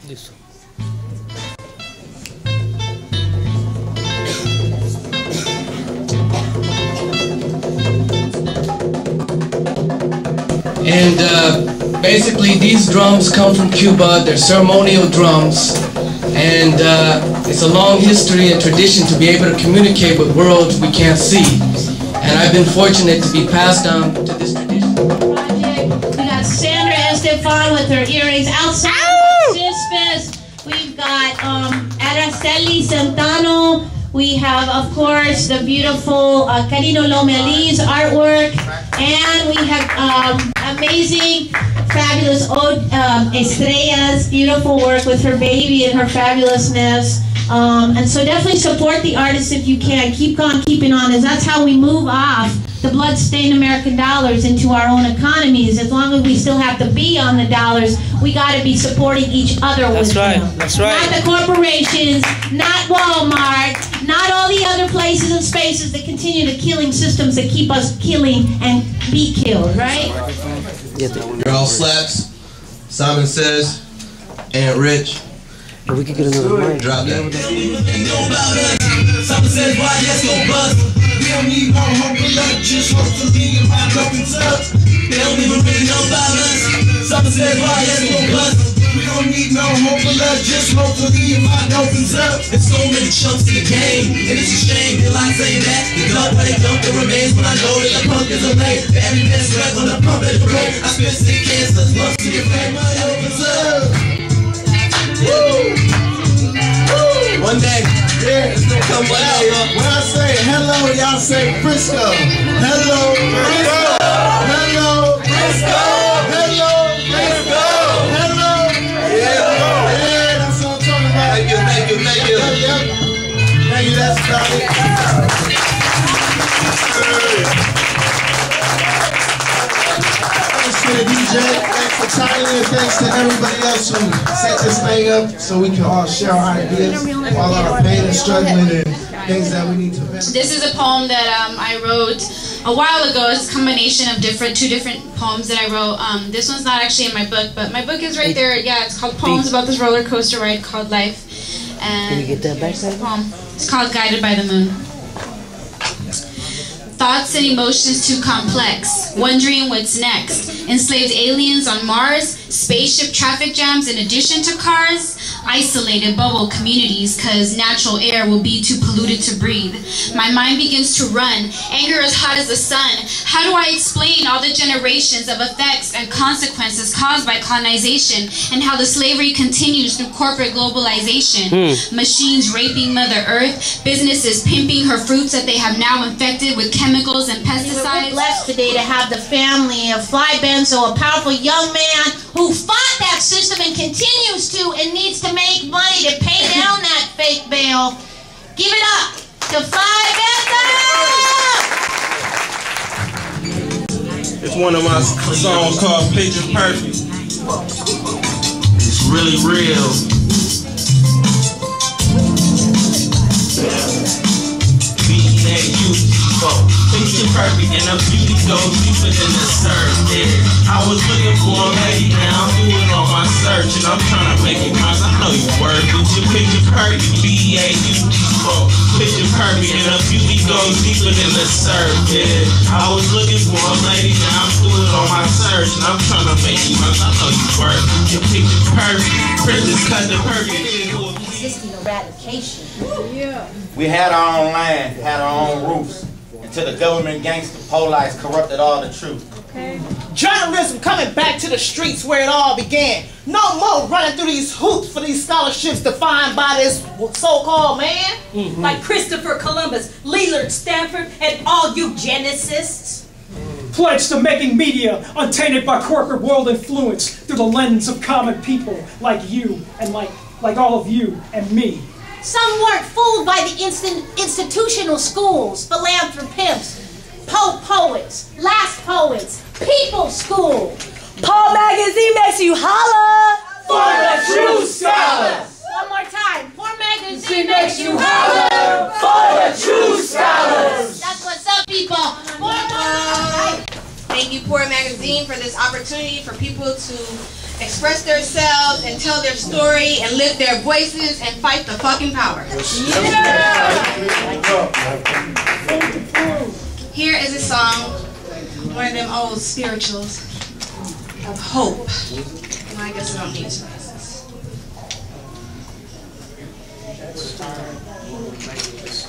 Listo. And basically these drums come from Cuba. They're ceremonial drums, and it's a long history and tradition to be able to communicate with worlds we can't see. And I've been fortunate to be passed down to this tradition. We got Sandra Estefan with her earrings outside Fest. We've got Araceli Santano. We have, of course, the beautiful Carino Lomeli's artwork. And we have amazing, fabulous Estrellas, beautiful work with her baby and her fabulousness. And so definitely support the artists if you can. Keep on keeping on, as that's how we move off the blood-stained American dollars into our own economies. As long as we still have to be on the dollars, we got to be supporting each other with them. That's right. Not the corporations, not Walmart, not all the other places and spaces that continue the killing systems that keep us killing and be killed, right? You're all slaps. Simon Says, Aunt Rich. We could get another mic. Drop that. Simon Says, why yes, go bust. We don't need no hope for luck, just hope to be in my broken tubs. They don't even really know about us. Simon Says, why yes, go bust. We don't need no hope for luck, just hope to be in my broken tubs. There's so many chumps in the game, and it's a shame that I say that. The dump where they dump the remains when I know that the punk is a late. For every best rap on the pump at the break, I spit sick cancers, lumps in your face, my open tubs. One day, yeah, it's gonna come one day. When I say hello, y'all say Frisco. Hello, Frisco. Hello, Frisco. Hello, Frisco. Hello. Yeah, that's what I'm talking about. Thank you. Yep. Thank you, that's about it. Thanks to the DJ, thanks to Tiny, and thanks to everybody else who set this thing up so we can all share our ideas, all our pain and struggling and things that we need to benefit. This is a poem that I wrote a while ago. It's a combination of two different poems that I wrote. This one's not actually in my book, but my book is right there. Yeah, it's called Poems About This Roller Coaster Ride Called Life. And Can you get that back side? Poem. It's called Guided by the Moon. Thoughts and emotions too complex, wondering what's next. Enslaved aliens on Mars, spaceship traffic jams in addition to cars, isolated bubble communities cause natural air will be too polluted to breathe. My mind begins to run, anger as hot as the sun. How do I explain all the generations of effects and consequences caused by colonization and how the slavery continues through corporate globalization? Machines raping Mother Earth, businesses pimping her fruits that they have now infected with chemicals and pesticides. We're blessed today to have the family of Fly Benzo, a powerful young man who fought that system and continues to and needs to make money to pay down that fake bail. Give it up to Fly Benzo! It's one of my songs called Picture Perfect. It's really real. Picture perfect and her beauty goes deeper than the surface. I was looking for a lady, now I'm doing all my search, and I'm trying to make it cause I know you worth it. Your picture perfect, B-A-U-T-O. Picture perfect and her beauty goes deeper than the surface. I was looking for a lady, now I'm doing all my search, and I'm trying to make it cause I know you worth it. Your picture perfect, princess cut the perfect. Existing eradication. We had our own land, had our own roofs, until the government gangster police corrupted all the truth. Journalism coming back to the streets where it all began. No more running through these hoops for these scholarships defined by this so-called man. Like Christopher Columbus, Leland Stanford, and all eugenicists. Pledged to making media untainted by corporate world influence through the lens of common people like you and like all of you and me. Some weren't fooled by the institutional schools, philanthropists, poets, last poets, people school. Paul Magazine makes you holler for the true scholars. One more time. Poor Magazine makes you holler for the true scholars. That's what's up, people. Thank you, Poor Magazine, for this opportunity for people to express themselves and tell their story and lift their voices and fight the fucking power. Here is a song, one of them old spirituals of hope. Well, I guess I don't need to use this.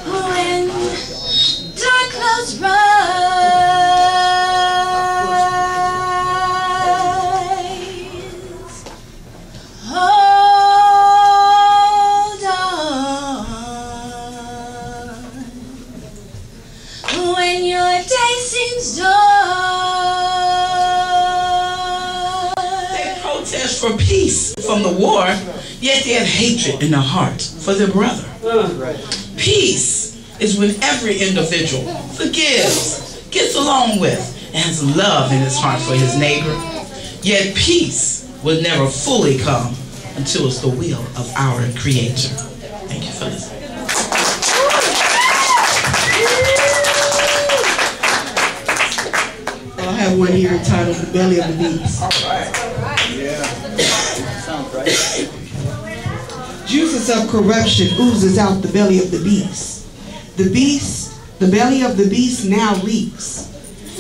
When dark clouds rise, hold on. When your day seems dark, they protest for peace from the war, yet they have hatred in their heart for their brother. Peace is when every individual forgives, gets along with, and has love in his heart for his neighbor. Yet peace will never fully come until it's the will of our Creator. Thank you for listening. I have one here entitled "The Belly of the Beast." All right. Yeah. Sounds right. Juices of corruption oozes out the belly of the beast. The belly of the beast now leaks.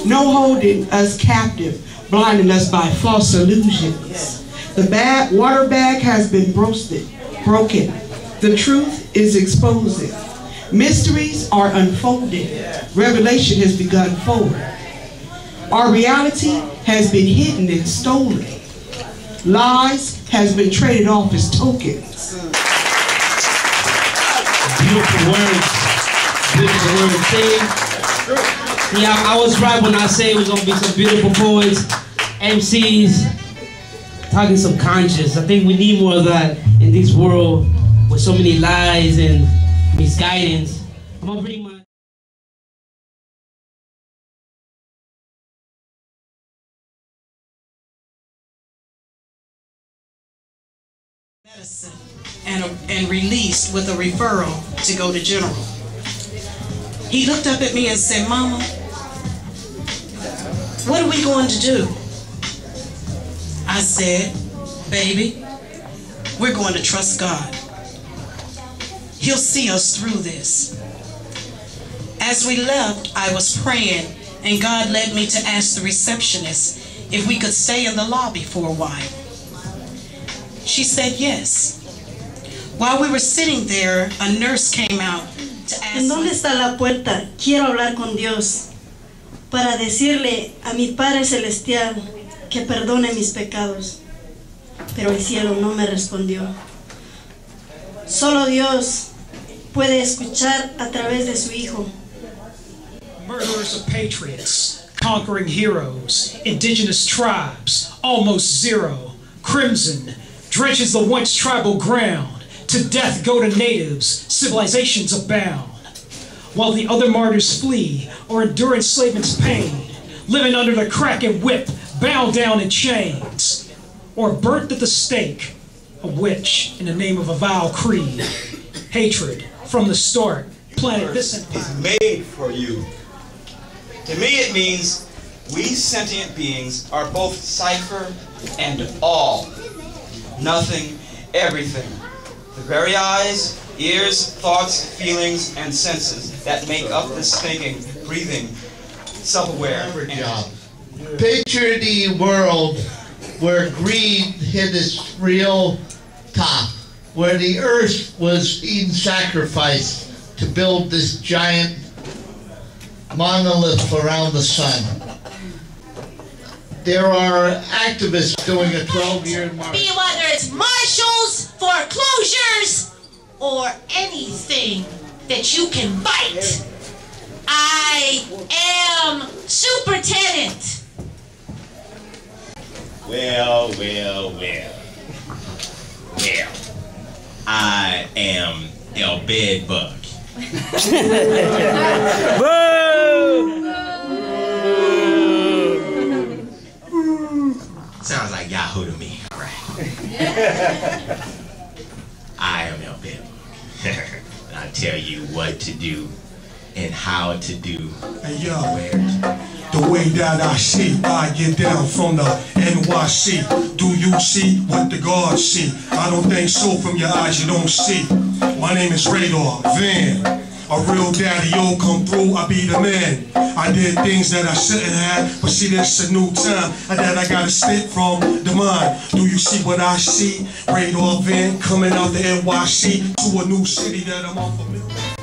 No holding us captive, blinding us by false illusions. The water bag has been broken. The truth is exposing. Mysteries are unfolding. Revelation has begun forward. Our reality has been hidden and stolen. Lies has been traded off as tokens. Beautiful words. Beautiful words. Yeah, I was right when I said it was going to be some beautiful poets, MCs, talking subconscious. I think we need more of that in this world with so many lies and misguidance. I'm going to bring my... medicine and released with a referral to go to general. He looked up at me and said, "Mama, what are we going to do?" I said, "Baby, we're going to trust God. He'll see us through this." As we left, I was praying, and God led me to ask the receptionist if we could stay in the lobby for a while. She said yes. While we were sitting there, a nurse came out to ask ¿En dónde está la puerta? Quiero hablar con Dios para decirle a mi Padre Celestial que perdone mis pecados. Pero el cielo no me respondió. Solo Dios puede escuchar a través de su Hijo. Murderers of patriots, conquering heroes, indigenous tribes, almost zero. Crimson drenches the once tribal ground. To death go to natives, civilizations abound. While the other martyrs flee or endure enslavement's pain, living under the crack and whip, bound down in chains, or burnt at the stake, a witch in the name of a vile creed. Hatred from the start planted this empire. Is made for you. To me it means we sentient beings are both cipher and all. Nothing, everything. The very eyes, ears, thoughts, feelings, and senses that make up this thinking, breathing, self-aware. Picture the world where greed hit its real top, where the earth was being sacrificed to build this giant monolith around the sun. There are activists doing a 12-year march. Whether it's marshals, foreclosures, or anything that you can bite. I am Superintendent. Well. I am El Bedbug. Sounds like Yahoo to me. All right. I am El Bedbug. I tell you what to do and how to do and where to. The way that I see, I get down from the NYC. Do you see what the gods see? I don't think so from your eyes, you don't see. My name is Radar Van. A real daddy, yo, come through, I be the man. I did things that I shouldn't have, but see, this a new time, and that I gotta spit from the mind. Do you see what I see? Radar Van coming out the NYC to a new city that I'm unfamiliar with.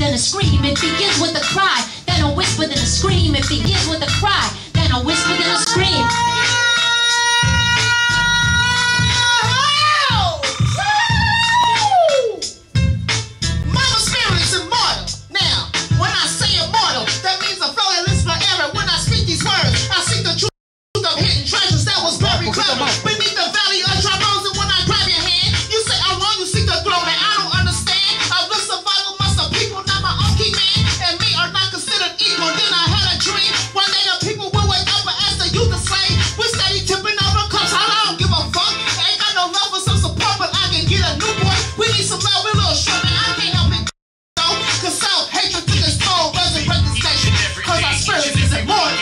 Then a scream, it begins with a cry. Then a whisper, then a scream, it begins with a cry. Then a whisper, then a scream. Mama spirit is immortal. Now, when I say immortal, that means I flow that lives forever. When I speak these words, I seek the truth of hidden treasures that was buried clever beneath the valley of dry bones. And when I grab your hand, you say I'm wrong, you seek the throne, and I don't understand. I've lived survival amongst the people, not my own king man, and me are not considered equal. Then I had a dream, one day the people will wake up and ask the youth to slave. We steady tipping over cups, I don't give a fuck. Ain't got no love for some support, but I can get a new boy. We need some love, we a little short, man, I can't help it. Cause self-hatred took its toll, resurrect the station, cause our spirit is immortal.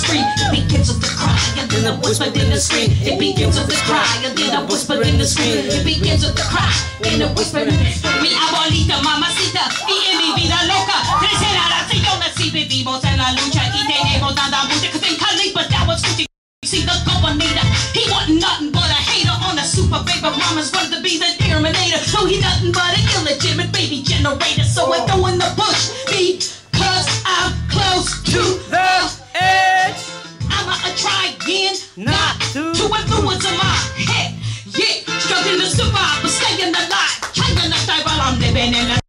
It begins with the cry, and then a whisper, then a scream. It begins with the cry, and then a whisper, then a scream. It begins with the cry, and a whisper, then a scream. Mi abuelita, mamacita, y en mi vida loca. Crecer ahora si yo nací, vivimos en la lucha y tenemos nada mucho. Cause in Calipa, that was Gucci. See the governor, he wasn't nothing but a hater on a super baby. Mamas wanted to be the terminator, so he nothing but an illegitimate baby generator. So I throw in the bush because I'm close to the edge. I'ma try again, not to influence in my head. Yeah, struggling to survive, but staying alive. Trying to die while I'm living in the